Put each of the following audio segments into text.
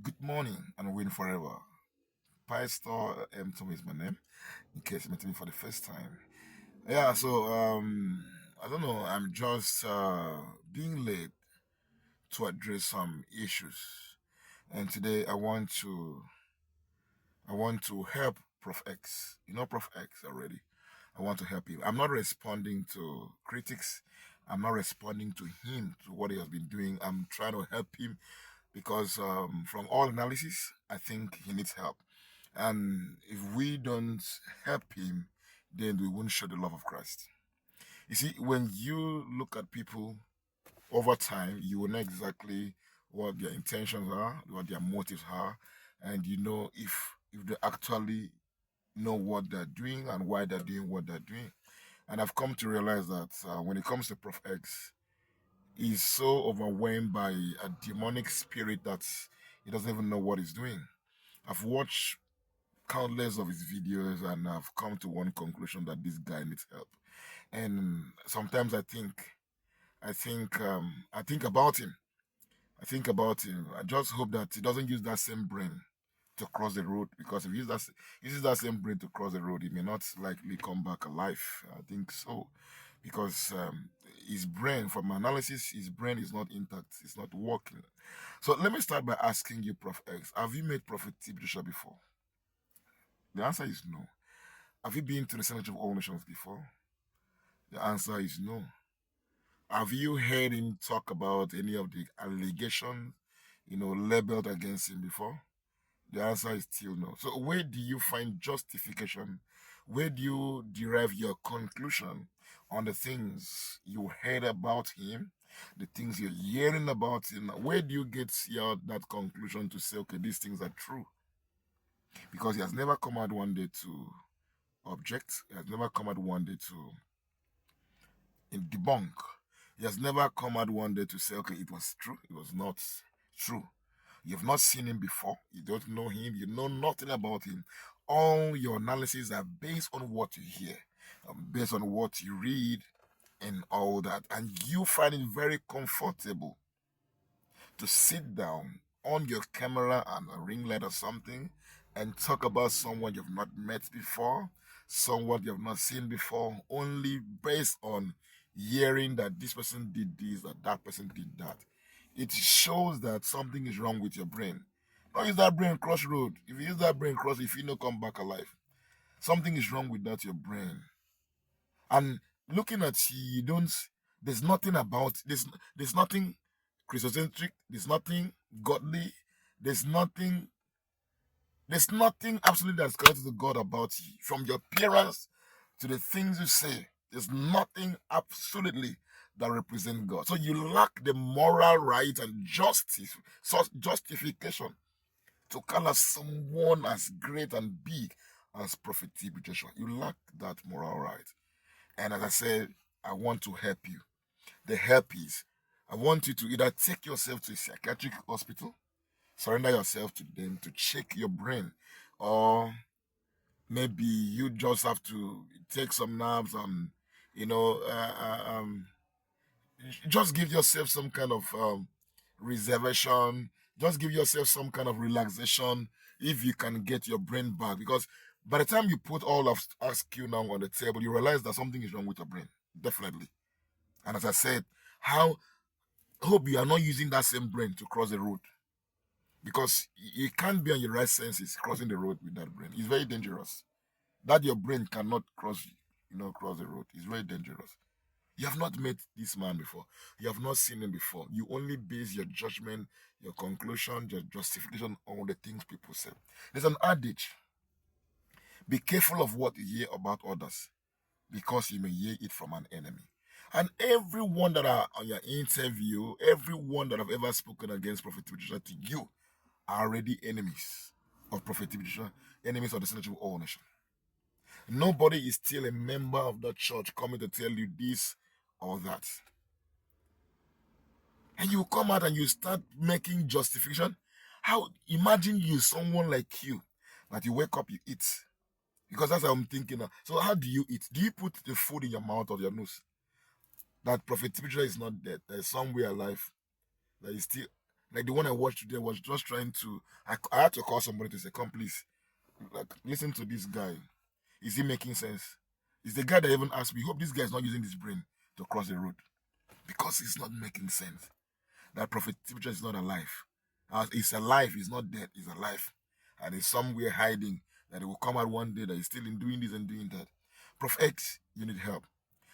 Good morning and win forever. Pastor M. Tom is my name, in case you met me for the first time. I don't know, I'm just being led to address some issues. And today I want to help Prof X. You know Prof X already. I want to help him. I'm not responding to critics. I'm not responding to him, to what he has been doing. I'm trying to help him because from all analysis, I think he needs help. And if we don't help him, then we won't show the love of Christ. You see, when you look at people over time, you will know exactly what their intentions are, what their motives are, and you know if they actually know what they're doing and why they're doing what they're doing. And I've come to realize that when it comes to Prof X, he's so overwhelmed by a demonic spirit that he doesn't even know what he's doing. I've watched countless of his videos and I've come to one conclusion that this guy needs help. And sometimes I think about him. I think about him. I just hope that he doesn't use that same brain to cross the road, because if he uses that same brain to cross the road, he may not likely come back alive. I think so, because his brain, from my analysis, his brain is not intact. It's not working. So let me start by asking you, Prof X, have you met Prophet Tibisha before? The answer is no. Have you been to the Senate of All Nations before? The answer is no. Have you heard him talk about any of the allegations, labeled against him before? The answer is still no. So where do you find justification? Where do you derive your conclusion on the things you heard about him, the things you're hearing about him? Where do you get that conclusion to say, okay, these things are true? Because he has never come out one day to object. He has never come out one day to debunk. He has never come out one day to say, okay, it was true, it was not true. You've not seen him before. You don't know him. You know nothing about him. All your analyses are based on what you hear, based on what you read, and all that. And you find it very comfortable to sit down on your camera and a ring light or something and talk about someone you've not met before, someone you've not seen before, only based on hearing that this person did this or that person did that. It shows that something is wrong with your brain. Don't use that brain cross road. If you use that brain cross, if you no come back alive, something is wrong with that your brain. And looking at you don't. There's nothing about this. There's nothing Christocentric. There's nothing godly. There's nothing. There's nothing absolutely that's connected to God about you. From your appearance to the things you say, there's nothing absolutely that represent God. So you lack the moral right and justification to call us someone as great and big as Prophet T.B. Joshua. You lack that moral right. And as I said, I want to help you. The help is, I want you to either take yourself to a psychiatric hospital, surrender yourself to them to check your brain, or maybe you just have to take some nerves and, you know, just give yourself some kind of reservation. Just give yourself some kind of relaxation if you can get your brain back. Because by the time you put all of ask you now on the table, you realize that something is wrong with your brain. Definitely. And as I said, how hope you are not using that same brain to cross the road. Because you can't be on your right senses crossing the road with that brain. It's very dangerous. That your brain cannot cross the road. It's very dangerous. You have not met this man before. You have not seen him before. You only base your judgment, your conclusion, your justification on the things people say. There's an adage. Be careful of what you hear about others, because you may hear it from an enemy. And everyone that are on your interview, everyone that have ever spoken against Prophet Tibisha to you are already enemies of Prophet Tibisha, enemies of the Senate of all nations. Nobody is still a member of that church coming to tell you this or that. And you come out and you start making justification. How, imagine you, someone like you, that you wake up, you eat. Because that's how I'm thinking now. So how do you eat? Do you put the food in your mouth or your nose? That Prophet Tibisha is not dead. There is somewhere alive. That is still, Like the one I watched today was just trying to. I had to call somebody to say, "Come, please, like listen to this guy. Is he making sense?" Is the guy that even asked me, "Hope this guy is not using his brain to cross the road because it's not making sense." That prophet teacher is not alive. He's alive. He's not dead. He's alive, and he's somewhere hiding. That he will come out one day that he's still in doing this and doing that. Prof X, you need help.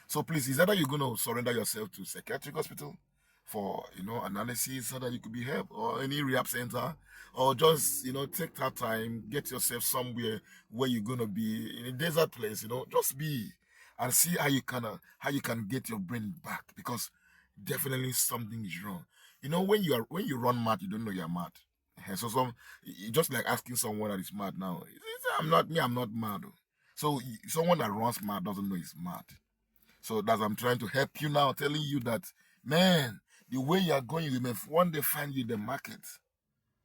So please, is either you're going to surrender yourself to psychiatric hospital for, analysis so that you could be helped, or any rehab center, or just, take that time, get yourself somewhere where you're going to be in a desert place, just be and see how you can get your brain back, because definitely something is wrong. When you run mad, you don't know you're mad. So just like asking someone that is mad now. I'm not mad. So someone that runs mad doesn't know he's mad. So that's I'm trying to help you now, telling you that, man, the way you are going, you may one day find you in the market.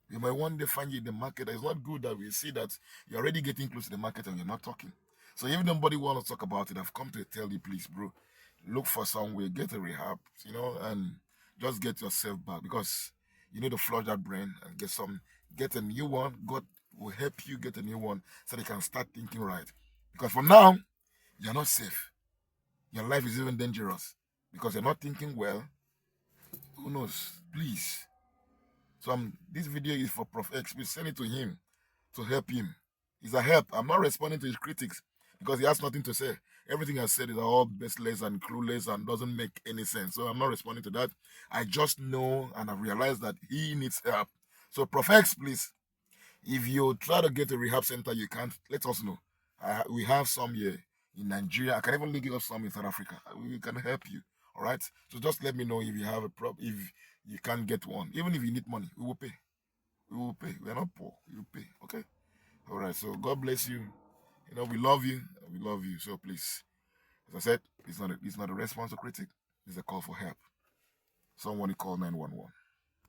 You might one day find you in the market. It's not good that we see that you're already getting close to the market and you're not talking. So if nobody wants to talk about it, I've come to tell you, please, bro, look for somewhere, get a rehab, and just get yourself back, because you need to flush that brain and get a new one. God will help you get a new one so they can start thinking right. Because for now, you're not safe. Your life is even dangerous because you're not thinking well. Who knows? Please. So this video is for Prof X. Please send it to him to help him. It's a help. I'm not responding to his critics because he has nothing to say. Everything I said is all baseless and clueless and doesn't make any sense. So I'm not responding to that. I just know and I've realized that he needs help. So Prof X, please, if you try to get a rehab center, you can't, let us know. We have some here in Nigeria. I can even link you up some in South Africa. We can help you. All right. So just let me know if you have a problem. If you can't get one, even if you need money, we will pay. We will pay. We are not poor. We will pay. Okay. All right. So God bless you. We love you. We love you. So please, as I said, it's not a response to critic. It's a call for help. Someone call 911.